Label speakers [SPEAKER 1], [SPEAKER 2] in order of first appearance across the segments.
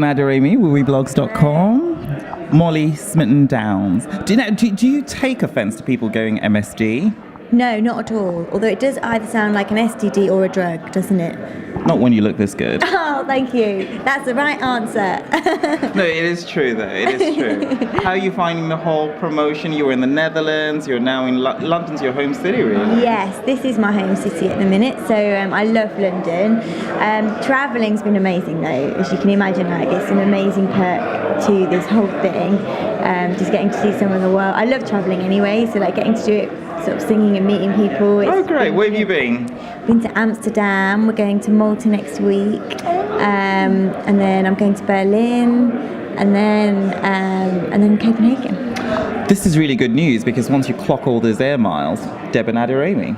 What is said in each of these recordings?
[SPEAKER 1] Adarami, Wiwibloggs.com. Molly Smitten-Downes. Do you take offence to people going MSD?
[SPEAKER 2] No, not at all. Although it does either sound like an STD or a drug, doesn't it?
[SPEAKER 1] Not when you look this good.
[SPEAKER 2] Oh, thank you. That's the right answer.
[SPEAKER 1] No, it is true though. It is true. How are you finding the whole promotion? You were in the Netherlands. You're now in London's your home city, really.
[SPEAKER 2] Yes, this is my home city at the minute. So I love London. Travelling's been amazing though, as you can imagine. Like it's an amazing perk to this whole thing. Just getting to see some of the world. I love travelling anyway. So like getting to do it, sort of singing and meeting people.
[SPEAKER 1] Oh, great. Where have you been?
[SPEAKER 2] Been to Amsterdam. We're going to Malta next week. And then I'm going to Berlin. And then Copenhagen.
[SPEAKER 1] This is really good news because once you clock all those air miles, Deb and Adarami.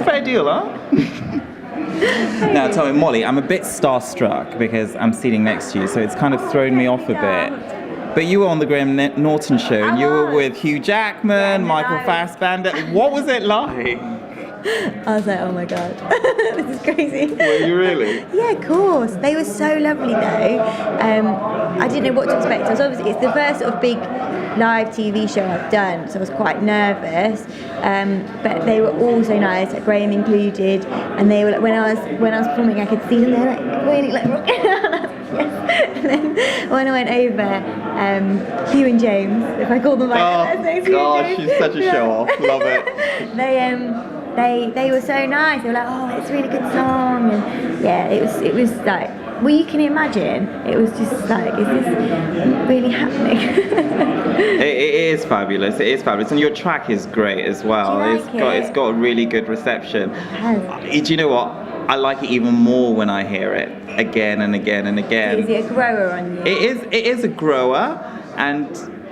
[SPEAKER 1] Fair deal, huh? Now tell me, Molly, I'm a bit starstruck because I'm sitting next to you, so it's kind of thrown me off a bit. But you were on the Graham Norton show, and you were with Hugh Jackman, Michael Fassbender. What was it like?
[SPEAKER 2] I was like, oh my god, this is crazy.
[SPEAKER 1] Were you really?
[SPEAKER 2] Yeah, of course. They were so lovely though. I didn't know what to expect. It's the first sort of big live TV show I've done, so I was quite nervous. But they were all so nice, like Graham included. And they were like, when I was performing, I could see them. They were like really like rocking out. And then when I went over, Hugh and James, if I call them like that,
[SPEAKER 1] oh gosh, she's such a show off. Love it.
[SPEAKER 2] They were so nice. They were like, oh, it's a really good song, and yeah, it was like, well, you can imagine, it was just like, is this really happening?
[SPEAKER 1] It is fabulous. It is fabulous, and your track is great as well.
[SPEAKER 2] Do you like
[SPEAKER 1] It's got a really good reception.
[SPEAKER 2] It
[SPEAKER 1] Do you know what? I like it even more when I hear it again and again and again.
[SPEAKER 2] Is it a grower on you?
[SPEAKER 1] It is a grower, and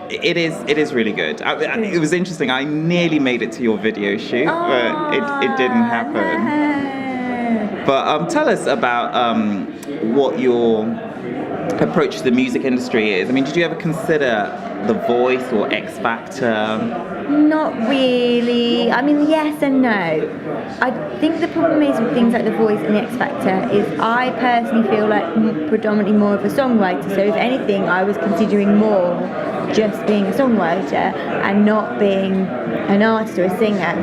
[SPEAKER 1] it is really good. It was interesting. I nearly made it to your video shoot, but it didn't happen.
[SPEAKER 2] No.
[SPEAKER 1] But tell us about what your approach to the music industry is. I mean, did you ever consider The Voice or X Factor?
[SPEAKER 2] Not really. I mean, yes and no. I think the problem is with things like The Voice and the X Factor is I personally feel like predominantly more of a songwriter. So if anything, I was considering more just being a songwriter and not being an artist or a singer.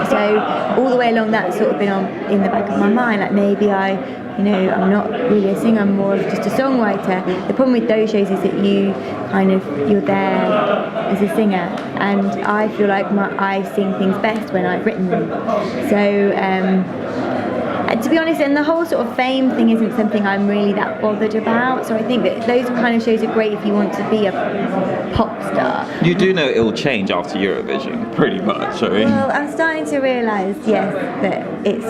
[SPEAKER 2] So all the way along that's sort of been in the back of my mind, like maybe I'm not really a singer, I'm more of just a songwriter. The problem with those shows is that you're there as a singer, and I feel like I sing things best when I've written them. So to be honest, and the whole sort of fame thing isn't something I'm really that bothered about. So I think that those kind of shows are great if you want to be a pop star.
[SPEAKER 1] You do know it'll change after Eurovision, pretty much, I mean.
[SPEAKER 2] Well, I'm starting to realise, yes, that it's,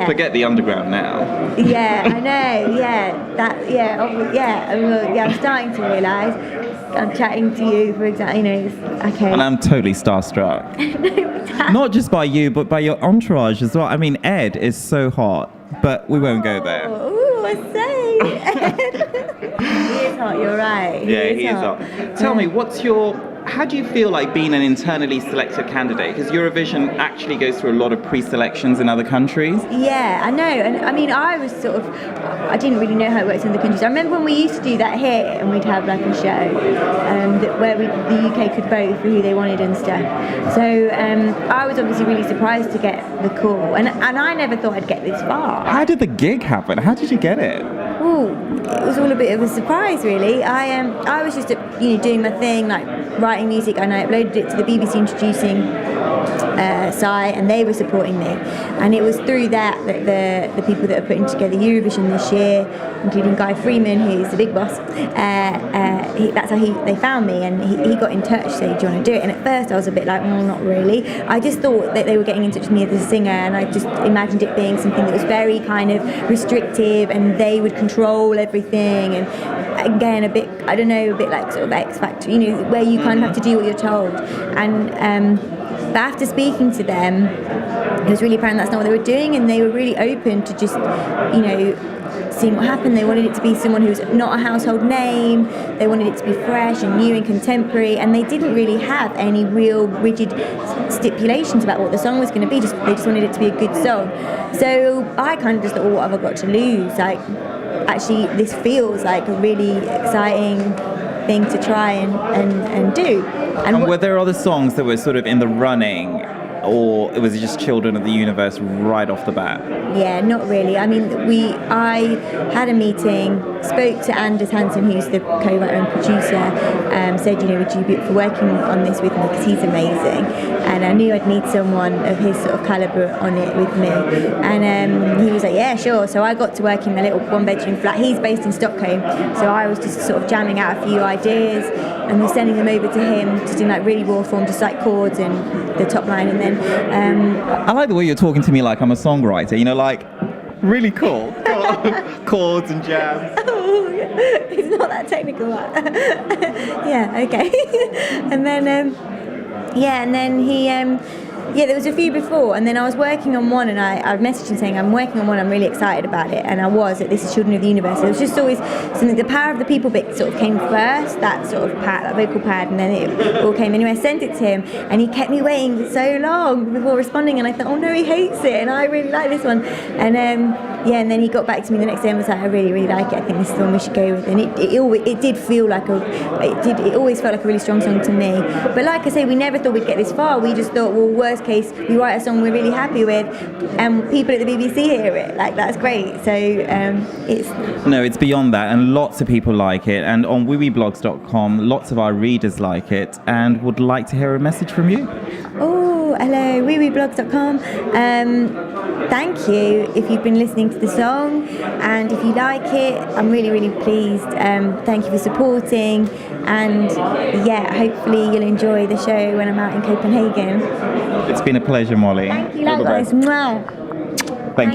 [SPEAKER 1] Forget the underground now.
[SPEAKER 2] Yeah, I know, I'm starting to realise. I'm chatting to you, for example, okay.
[SPEAKER 1] And I'm totally starstruck. Not just by you, but by your entourage as well. I mean, Ed is so hot, but we won't go there.
[SPEAKER 2] Ooh, I say. He is hot, you're right.
[SPEAKER 1] He is hot. Tell me, how do you feel like being an internally selected candidate? Because Eurovision actually goes through a lot of pre-selections in other countries.
[SPEAKER 2] Yeah, I know. And I mean, I didn't really know how it works in other countries. I remember when we used to do that here, and we'd have like a show where the UK could vote for who they wanted and stuff. So I was obviously really surprised to get the call, and I never thought I'd get this far.
[SPEAKER 1] How did the gig happen? How did you get it?
[SPEAKER 2] Oh, it was all a bit of a surprise, really. I was just doing my thing, like writing music, and I uploaded it to the BBC Introducing site, and they were supporting me. And it was through that the people that are putting together Eurovision this year, including Guy Freeman, who's the big boss, that's how they found me, and he got in touch, saying, do you want to do it? And at first I was a bit like, well, not really. I just thought that they were getting in touch with me as a singer, and I just imagined it being something that was very kind of restrictive, and they would control everything, and again, a bit like sort of X Factor, where you kind of have to do what you're told. And but after speaking to them, it was really apparent that's not what they were doing, and they were really open to just, you know, seeing what happened. They wanted it to be someone who's not a household name. They wanted it to be fresh and new and contemporary, and they didn't really have any real rigid stipulations about what the song was going to be. They just wanted it to be a good song. So I kind of just thought, well, what have I got to lose? Like, actually, this feels like a really exciting thing to try and do.
[SPEAKER 1] And were there other songs that were sort of in the running, or it was just Children of the Universe right off the bat?
[SPEAKER 2] Yeah, not really. I mean, I had a meeting, spoke to Anders Hansen, who's the co-writer and producer, said, you know, would you be up for working on this with me, because he's amazing, and I knew I'd need someone of his sort of calibre on it with me, and he was like, yeah, sure. So I got to work in the little one-bedroom flat. He's based in Stockholm, so I was just sort of jamming out a few ideas and was sending them over to him, just in like really raw form, just like chords and the top line, and then
[SPEAKER 1] I like the way you're talking to me like I'm a songwriter, you know, like, really cool. Chords and jams.
[SPEAKER 2] Oh, it's not that technical. Yeah, okay. And then, and then he, there was a few before, and then I was working on one, and I messaged him saying, I'm working on one, I'm really excited about it, and I was, at This is Children of the Universe. It was just always something, the Power of the People bit sort of came first, that sort of pad, that vocal pad, and then it all came. Anyway, I sent it to him, and he kept me waiting so long before responding, and I thought, oh no, he hates it, and I really like this one. And and then he got back to me the next day and was like, I really, really like it, I think this is the one we should go with. And it did feel like it always felt like a really strong song to me. But like I say, we never thought we'd get this far. We just thought, well, worst case, we write a song we're really happy with, and people at the BBC hear it. Like, that's great. So it's
[SPEAKER 1] beyond that, and lots of people like it. And on Wiwibloggs.com, lots of our readers like it and would like to hear a message from you.
[SPEAKER 2] Oh, hello, Wiwibloggs.com. Thank you if you've been listening to the song, and if you like it, I'm really, really pleased. Thank you for supporting, and hopefully you'll enjoy the show when I'm out in Copenhagen.
[SPEAKER 1] It's been a pleasure, Molly.
[SPEAKER 2] Thank you, likewise.
[SPEAKER 1] Thank you.